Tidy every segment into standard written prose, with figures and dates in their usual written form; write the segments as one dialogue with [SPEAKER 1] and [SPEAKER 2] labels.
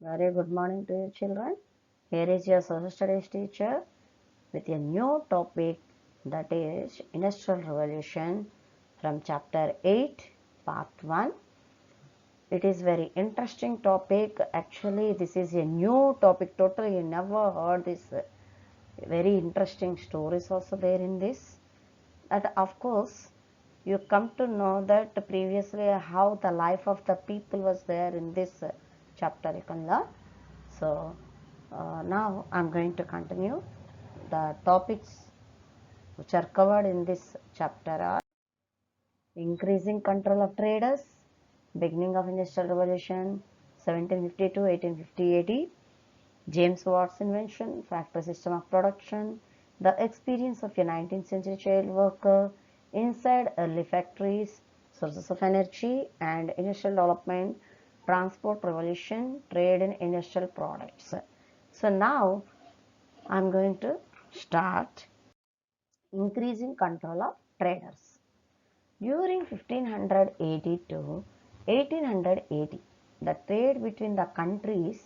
[SPEAKER 1] Very good morning to you children. Here is your social studies teacher with a new topic, that is Industrial Revolution from chapter 8 part 1. It is very interesting topic. Actually this is a new topic, totally you never heard this. Very interesting stories also there in this. That of course you come to know that previously how the life of the people was there in this chapter you can learn. So now I'm going to continue. The topics which are covered in this chapter are increasing control of traders, beginning of Industrial Revolution, 1752, 1850 AD, James Watt's invention, factory system of production, the experience of a 19th century child worker inside early factories, sources of energy and industrial development, transport revolution, trade in industrial products. So now I'm going to start increasing control of traders. During 1580 to 1880, the trade between the countries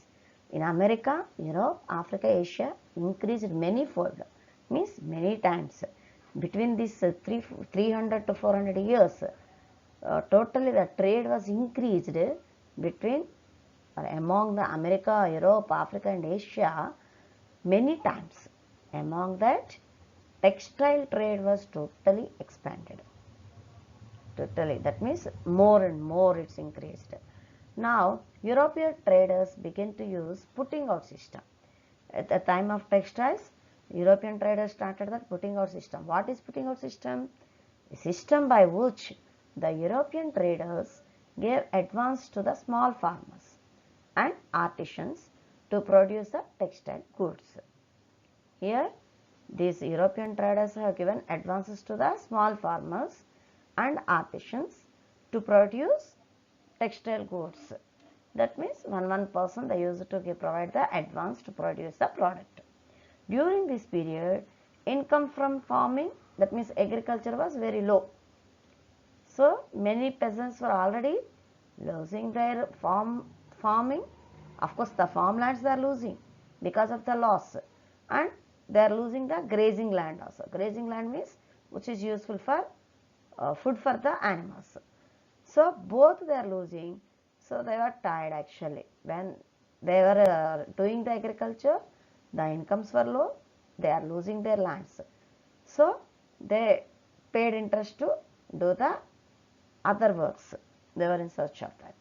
[SPEAKER 1] in America, Europe, Africa, Asia increased manyfold, means many times. Between these 300 to 400 years, totally the trade was increased between or among the America, Europe, Africa and Asia many times. Among that, textile trade was totally expanded. Totally, that means more and more it's increased. Now, European traders began to use putting out system. At the time of textiles, European traders started that putting out system. What is putting out system? A system by which the European traders gave advance to the small farmers and artisans to produce the textile goods. Here, these European traders have given advances to the small farmers and artisans to produce textile goods. That means one person they used to provide the advance to produce the product. During this period, income from farming, that means agriculture, was very low. So many peasants were already losing their farming. Of course, the farmlands they are losing because of the loss, and they are losing the grazing land also. Grazing land means which is useful for food for the animals. So both they are losing. So they were tired actually. When they were doing the agriculture, the incomes were low. They are losing their lands. So they paid interest to do the other works. They were in search of that.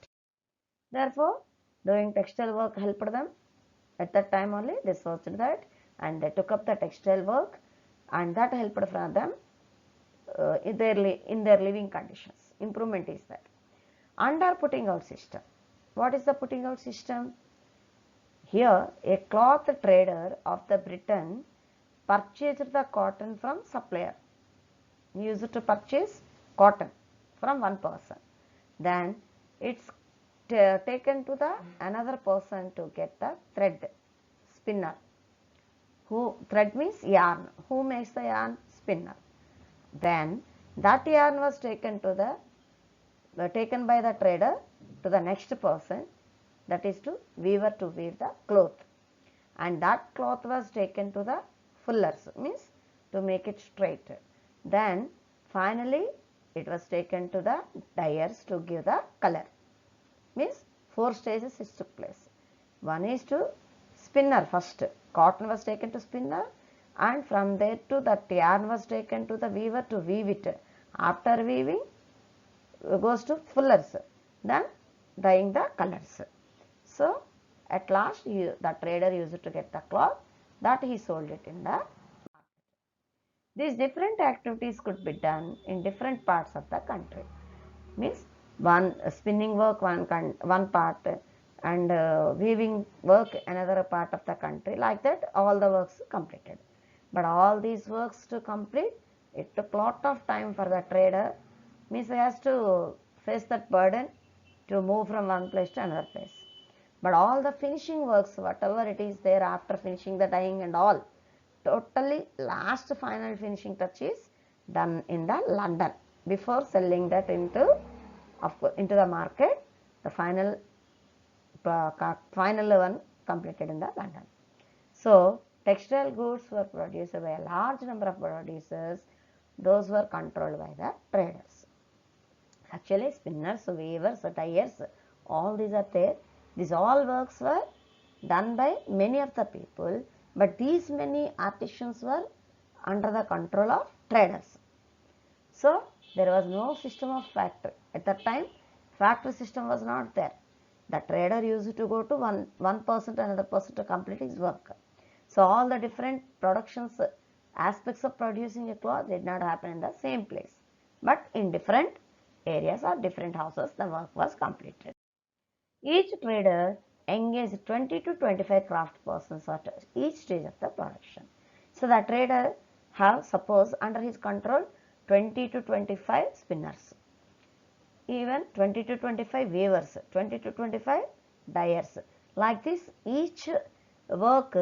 [SPEAKER 1] Therefore, doing textile work helped them. At that time only they searched that and they took up the textile work, and that helped for them in their living conditions. Improvement is that. Under putting out system. What is the putting out system? Here, a cloth trader of the Britain purchased the cotton from supplier. He used to purchase cotton from one person. Then it's taken to the another person to get the thread, spinner. Who thread means yarn. Who makes the yarn? Spinner. Then that yarn was taken to the taken by the trader to the next person, that is to weaver to weave the cloth, and that cloth was taken to the fullers, means to make it straight. Then finally it was taken to the dyers to give the color, means 4 stages it took place. One is to spinner. First cotton was taken to spinner, and from there to that yarn was taken to the weaver to weave it. After weaving goes to fullers, then dyeing the colors. So at last the trader used to get the cloth, that he sold it in the market. These different activities could be done in different parts of the country. Means one spinning work one part, and weaving work another part of the country, like that all the works completed. But all these works to complete, it took lot of time for the trader, means he has to face that burden to move from one place to another place. But all the finishing works, whatever it is there after finishing the dyeing and all, totally last final finishing touch is done in the London before selling that into the market. The final final one completed in the London. So textile goods were produced by a large number of producers. Those were controlled by the traders. Actually, spinners, weavers, dyers, all these are there. These all works were done by many of the people, but these many artisans were under the control of traders. So there was no system of factory. At that time, factory system was not there. The trader used to go to one person to another person to complete his work. So all the different productions, aspects of producing a cloth did not happen in the same place, but in different areas or different houses the work was completed. Each trader engaged 20 to 25 craft persons at each stage of the production. So the trader have, suppose, under his control 20 to 25 spinners, even 20 to 25 weavers, 20 to 25 dyers. Like this, each work,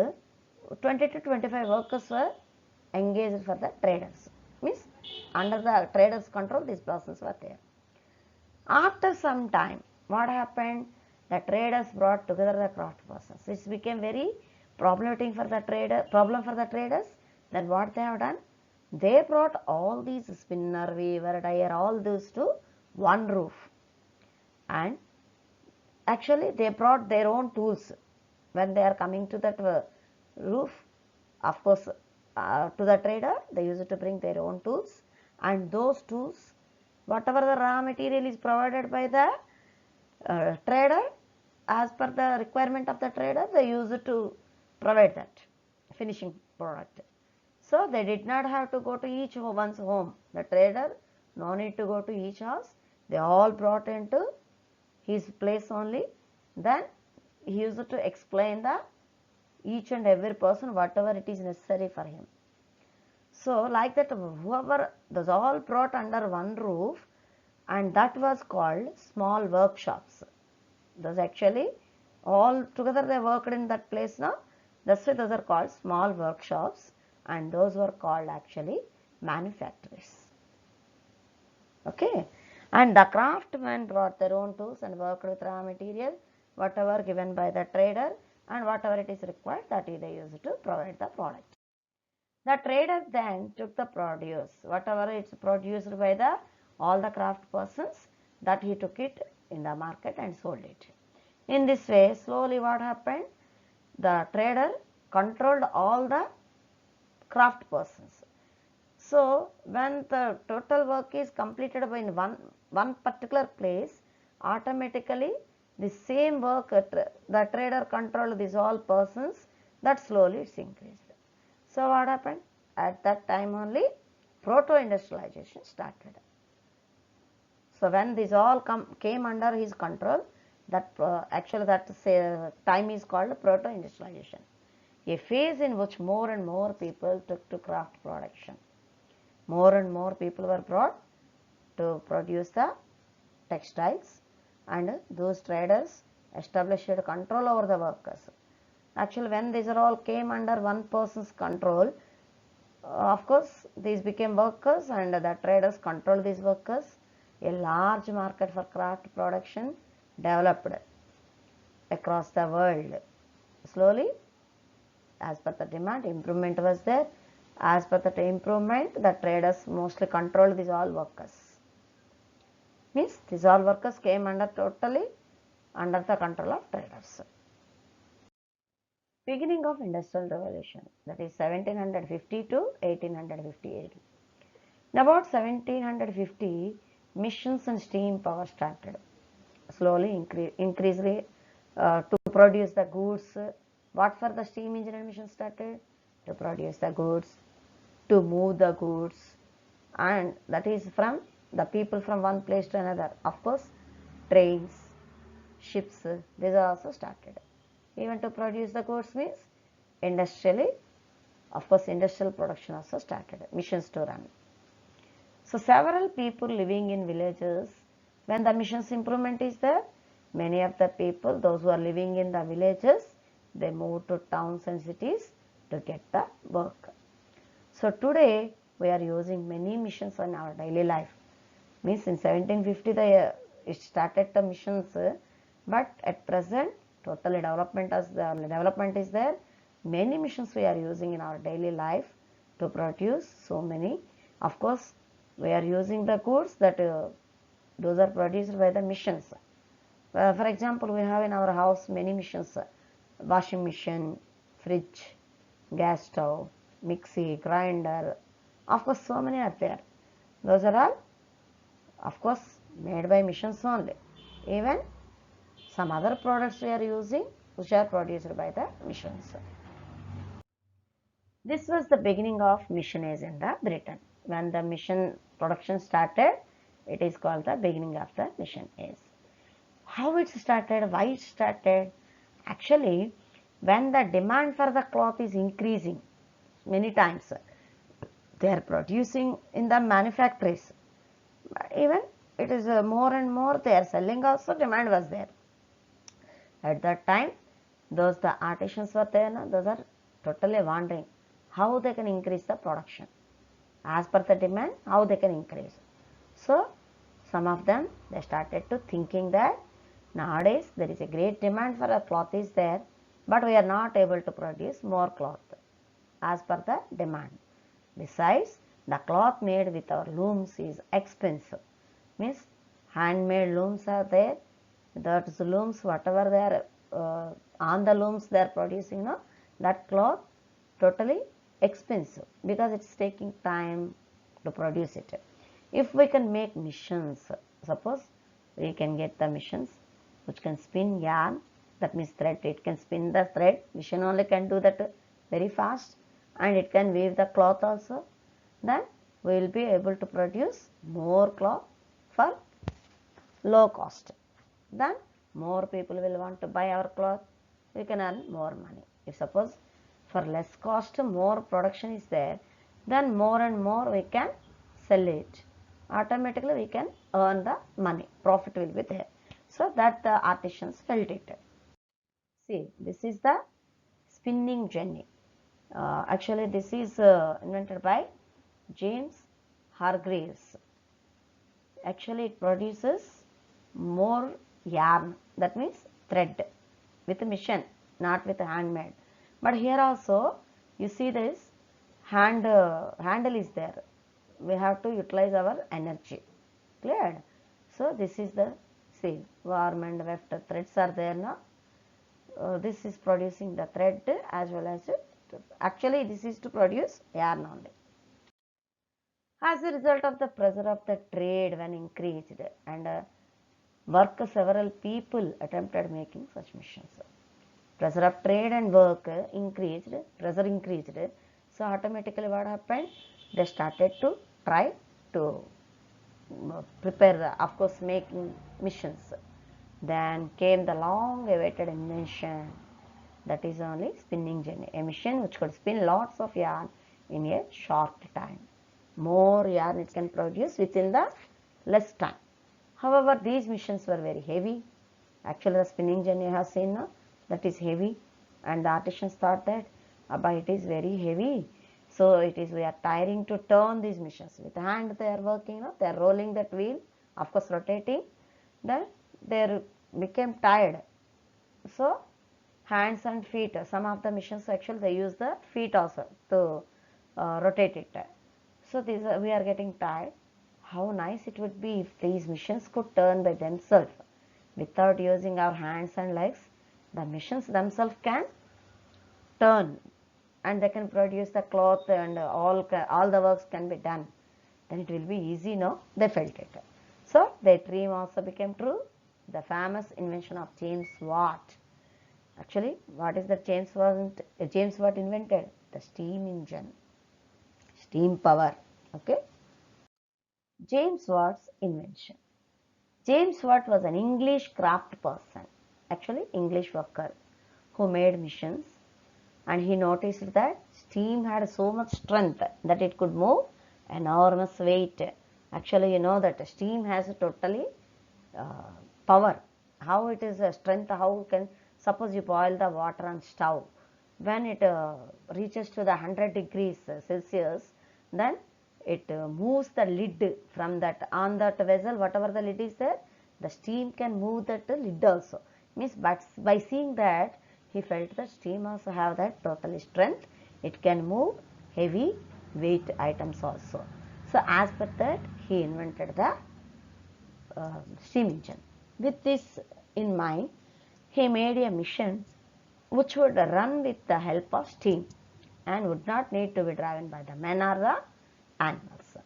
[SPEAKER 1] 20 to 25 workers were engaged for the traders. Means under the traders' control, these persons were there. After some time, what happened? The traders brought together the craft persons. This became very problematic for the traders. Then what they have done? They brought all these spinner, weaver, dyer, all those to one roof. And actually they brought their own tools when they are coming to that roof. Of course, to the trader, they used to bring their own tools, and those tools, whatever the raw material is provided by the trader, as per the requirement of the trader, they used to provide that finishing product. So they did not have to go to each one's home. The trader no need to go to each house. They all brought into his place only. Then he used to explain the each and every person whatever it is necessary for him. So like that, whoever, those all brought under one roof, and that was called small workshops. Those actually all together they worked in that place now. That's why those are called small workshops, and those were called actually manufactories. Okay, and the craftsmen brought their own tools and worked with raw material, whatever given by the trader, and whatever it is required, that they used to provide the product. The trader then took the produce, whatever it's produced by the all the craft persons, that he took it in the market and sold it. In this way, slowly what happened? The trader controlled all the craft persons. So when the total work is completed by one particular place, automatically the same work the trader controlled these all persons, that slowly it's increased. So what happened? At that time only proto-industrialization started. So when this all came under his control, that actually that time is called proto-industrialization, a phase in which more and more people took to craft production. More and more people were brought to produce the textiles, and those traders established control over the workers. Actually, when these are all came under one person's control, of course, these became workers, and the traders control these workers. A large market for craft production developed across the world. Slowly, as per the demand, improvement was there. As per the improvement, the traders mostly controlled these all workers. Means these all workers came under totally under the control of traders. Beginning of Industrial Revolution, that is 1750 to 1858. In about 1750, missions and steam power started. Slowly increased to produce the goods. What for the steam engine and mission started? To produce the goods, to move the goods, and that is from the people from one place to another. Of course, trains, ships, these are also started. Even to produce the goods means industrially, of course, industrial production also started, missions to run. So several people living in villages, when the missions improvement is there, many of the people, those who are living in the villages, they move to towns and cities to get the work. So today we are using many missions in our daily life. Means in 1750 it started the missions, but at present Totally development is there. Many missions we are using in our daily life to produce so many. Of course, we are using the goods that those are produced by the missions. For example, we have in our house many missions: washing machine, fridge, gas stove, mixie, grinder. Of course, so many are there. Those are all, of course, made by missions only. Even some other products we are using which are produced by the missions. This was the beginning of mission age in the Britain. When the mission production started, it is called the beginning of the mission age. How it started, why it started? Actually, when the demand for the cloth is increasing, many times they are producing in the manufactories. Even it is more and more they are selling also, demand was there. At that time, the artisans were there, those are totally wondering how they can increase the production. As per the demand, how they can increase. So, some of them, they started to thinking that nowadays there is a great demand for a cloth is there, but we are not able to produce more cloth as per the demand. Besides, the cloth made with our looms is expensive. Means handmade looms are there. Those looms, whatever they are on the looms they are producing, that cloth totally expensive because it's taking time to produce it. If we can make machines, suppose we can get the machines which can spin yarn, that means thread, it can spin the thread, machine only can do that very fast, and it can weave the cloth also, then we will be able to produce more cloth for low cost. Then more people will want to buy our cloth, we can earn more money. If suppose for less cost more production is there, then more and more we can sell it. Automatically we can earn the money, profit will be there. So that the artisans felt it. See, this is the spinning jenny. Actually, this is invented by James Hargreaves. Actually, it produces more yarn, that means thread, with a machine, not with a handmade. But here also, you see this handle is there. We have to utilize our energy. Cleared? So this is the, see, warm and weft threads are there now. This is producing the thread as well as actually this is to produce yarn only. As a result of the pressure of the trade when increased and work, several people attempted making such machines. Pressure of trade and work increased, pressure increased, so automatically what happened? They started to try to prepare, of course, making machines. Then came the long awaited invention, that is only spinning jenny, a machine which could spin lots of yarn in a short time. More yarn it can produce within the less time. However, these machines were very heavy. Actually, the spinning jenny I have seen now, that is heavy, and the artisans thought that but it is very heavy, so it is we are tiring to turn these machines. With hand they are working, they are rolling that wheel, of course rotating, then they became tired. So hands and feet, some of the machines actually they use the feet also to rotate it. So these we are getting tired. How nice it would be if these machines could turn by themselves without using our hands and legs. The machines themselves can turn and they can produce the cloth and all the works can be done. Then it will be easy, no? They felt it. So their dream also became true. The famous invention of James Watt. Actually, what is that James Watt invented? The steam engine, steam power. Okay. James Watt's invention. James Watt was an English craft person, actually English worker, who made machines, and he noticed that steam had so much strength that it could move enormous weight. Actually, you know that steam has a totally power. How it is a strength, how can, suppose you boil the water on stove, when it reaches to the 100 degrees Celsius, then it moves the lid from that, on that vessel, whatever the lid is there, the steam can move that lid also. Means, but by seeing that, he felt that steam also have that total strength. It can move heavy weight items also. So as per that, he invented the steam engine. With this in mind, he made a machine which would run with the help of steam and would not need to be driven by the men or the animals,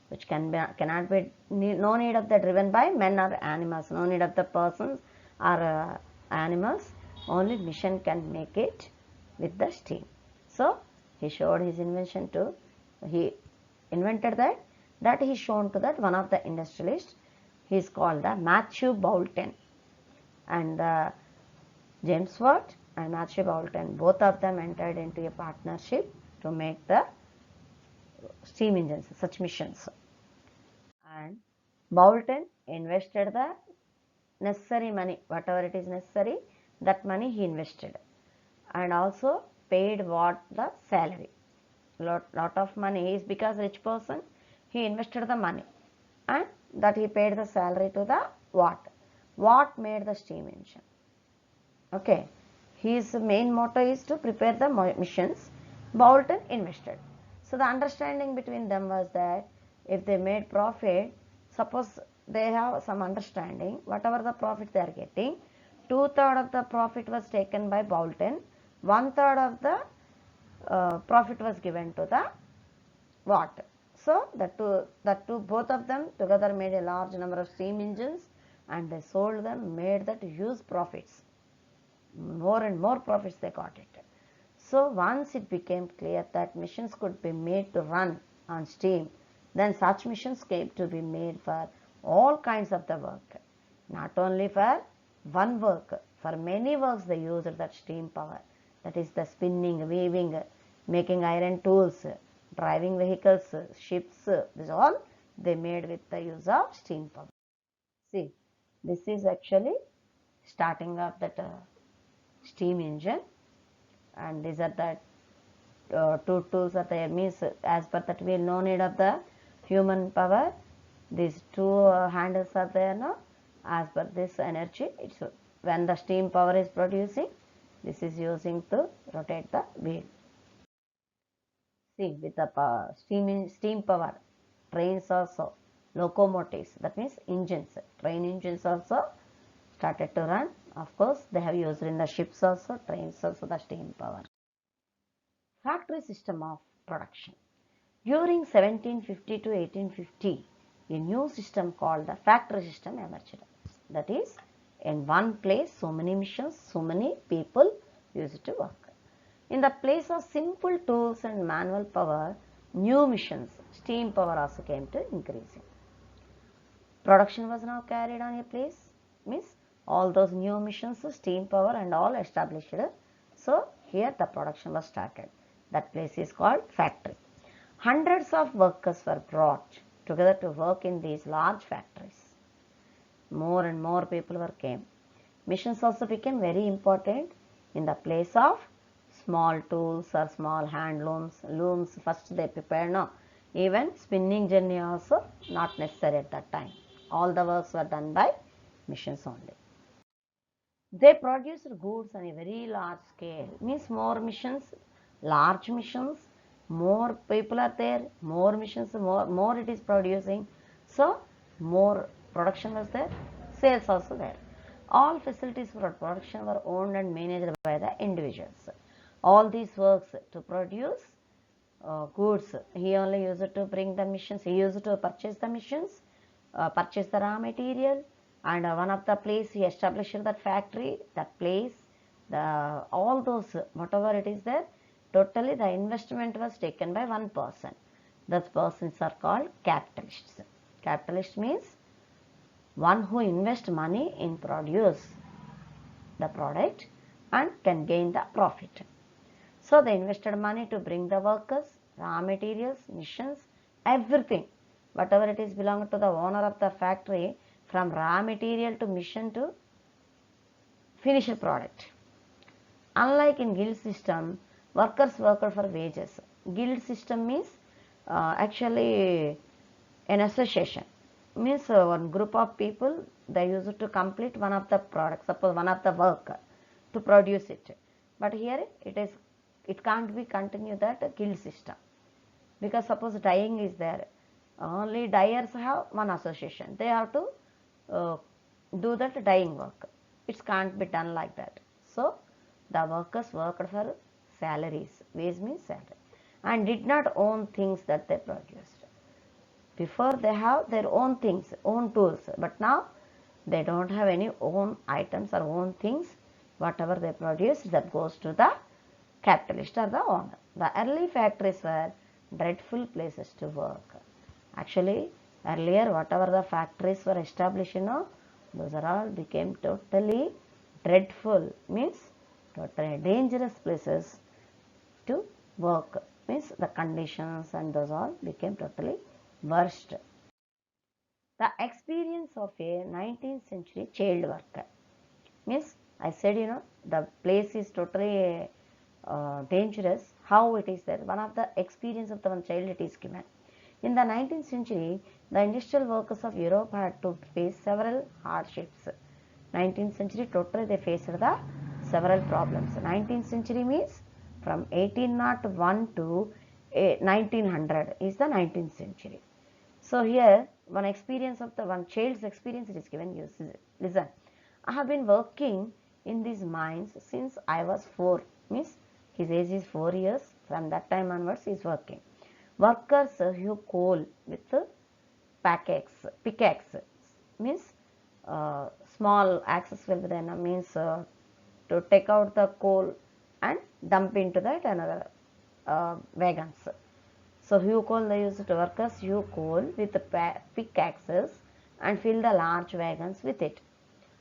[SPEAKER 1] which cannot be, no need of the driven by men or animals, no need of the persons or animals, only machine can make it with the steam. So he showed his invention to, he invented that he shown to that one of the industrialists. He is called the Matthew Boulton, and James Watt and Matthew Boulton, both of them entered into a partnership to make the steam engines, such machines. And Boulton invested the necessary money, whatever it is necessary, that money he invested, and also paid Watt the salary. Lot of money is because rich person, he invested the money and that he paid the salary to the Watt. Watt made the steam engine. Okay, his main motto is to prepare the machines. Boulton invested. So the understanding between them was that if they made profit, suppose they have some understanding, whatever the profit they are getting, 2/3 of the profit was taken by Boulton, 1/3 of the profit was given to the Watt. So the two, both of them together made a large number of steam engines, and they sold them, made that huge profits. More and more profits they got it. So once it became clear that machines could be made to run on steam, then such machines came to be made for all kinds of the work, not only for one work, for many works they used that steam power. That is the spinning, weaving, making iron tools, driving vehicles, ships, this all they made with the use of steam power. See, this is actually starting of that steam engine, and these are the two tools are there, means as per that wheel, no need of the human power. These two handles are there now. As per this energy, it's when the steam power is producing, this is using to rotate the wheel. See, with the steam power, trains also, locomotives, that means engines, train engines also started to run. Of course, they have used in the ships also, trains also, the steam power. Factory system of production. During 1750 to 1850, a new system called the factory system emerged. That is, in one place, so many machines, so many people used to work. In the place of simple tools and manual power, new machines, steam power also came to increasing. Production was now carried on a place, means all those new machines, steam power and all established. So here the production was started. That place is called factory. Hundreds of workers were brought together to work in these large factories. More and more people came. Machines also became very important in the place of small tools or small hand looms. First they prepared, no. Even spinning jenny also not necessary at that time. All the works were done by machines only. They produced goods on a very large scale, means more machines, large machines, more people are there, more machines, more it is producing. So more production was there, sales also there. All facilities for production were owned and managed by the individuals. All these works to produce goods, he only used to bring the machines, he used to purchase the machines, purchase the raw material, and one of the place he established that factory, that place, all those whatever it is there, totally the investment was taken by one person. Those persons are called capitalists. Capitalist means one who invests money in produce the product and can gain the profit. So they invested money to bring the workers, raw materials, machines, everything, whatever it is belonged to the owner of the factory, from raw material to machine to finished product. Unlike in guild system, workers worked for wages. Guild system means actually an association. means one group of people, they used to complete one of the products, suppose one of the work to produce it. But here it can't be continue that guild system, because suppose dyeing is there, only dyers have one association, they have to uh, do that dyeing work. It can't be done like that. So the workers worked for salaries, wage means salary, and did not own things that they produced. Before they have their own things, own tools, but now they don't have any own items or own things. Whatever they produce, that goes to the capitalist or the owner. The early factories were dreadful places to work. Actually, earlier whatever the factories were established, those are all became totally dreadful, means totally dangerous places to work, means the conditions and those all became totally worst. The experience of a 19th century child worker, means I said, the place is totally dangerous. How it is there? One of the experience of the one child it is given. In the 19th century, the industrial workers of Europe had to face several hardships. 19th century totally they faced the several problems. 19th century means from 1801 to 1900 is the 19th century. So here one experience of the one child's experience it is given. You listen. I have been working in these mines since I was 4. Means his age is 4 years. From that time onwards he is working. Workers hew coal with pickaxe means small axes will be there, means to take out the coal and dump into that another wagons. So hew coal, they used to workers hew coal with pickaxes and fill the large wagons with it.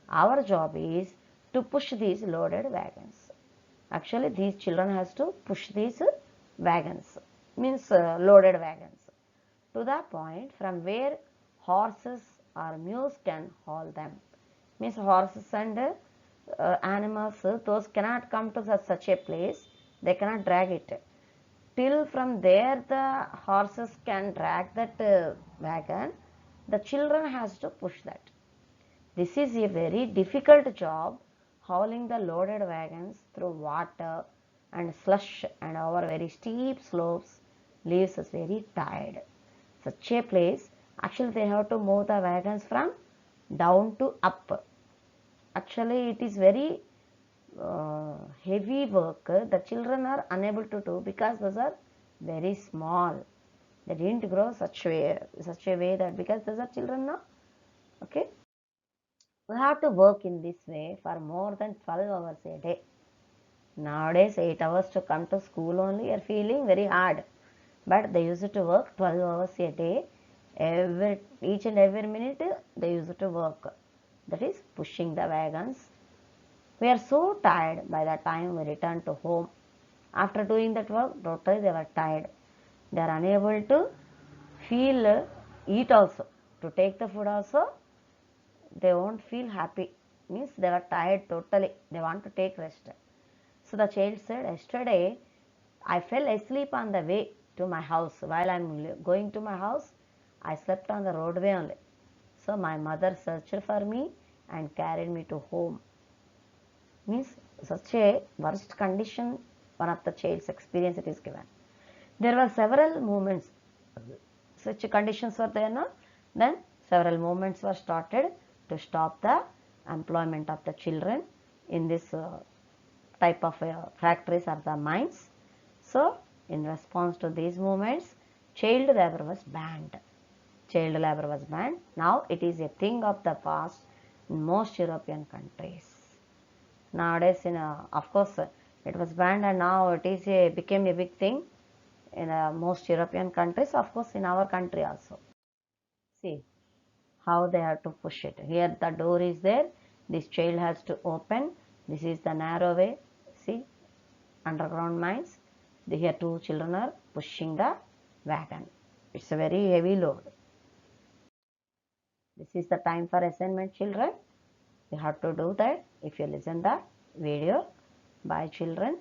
[SPEAKER 1] Our job is to push these loaded wagons. Actually, these children has to push these wagons, means loaded wagons, to the point from where horses or mules can haul them. Means horses and animals, those cannot come to such a place, they cannot drag it. Till from there the horses can drag that wagon, the children has to push that. This is a very difficult job. Hauling the loaded wagons through water and slush and over very steep slopes leaves us very tired. Such a place, actually they have to move the wagons from down to up. Actually it is very heavy work. The children are unable to do because those are very small. They didn't grow such a way that because those are children now. Okay. We have to work in this way for more than 12 hours a day. Nowadays 8 hours to come to school only are feeling very hard. But they used to work 12 hours a day. Each and every minute they used to work. That is pushing the wagons. We are so tired by the time we return to home. After doing that work, totally they were tired. They are unable to eat also. To take the food also, they won't feel happy. Means they were tired totally. They want to take rest. So the child said, yesterday I fell asleep on the way to my house. While I am going to my house, I slept on the roadway only. So my mother searched for me and carried me to home. Means such a worst condition, one of the child's experience it is given. There were several movements. Such conditions were there, no? Then several movements were started to stop the employment of the children in this type of factories or the mines. So, in response to these movements, child labor was banned. Child labor was banned. Now it is a thing of the past in most European countries. Nowadays, of course, it was banned and now it is became a big thing in most European countries. Of course, in our country also. See how they have to push it. Here the door is there. This child has to open. This is the narrow way. See, underground mines. Here two children are pushing the wagon. It's a very heavy load. This is the time for assignment, children. You have to do that if you listen the video. Bye, children.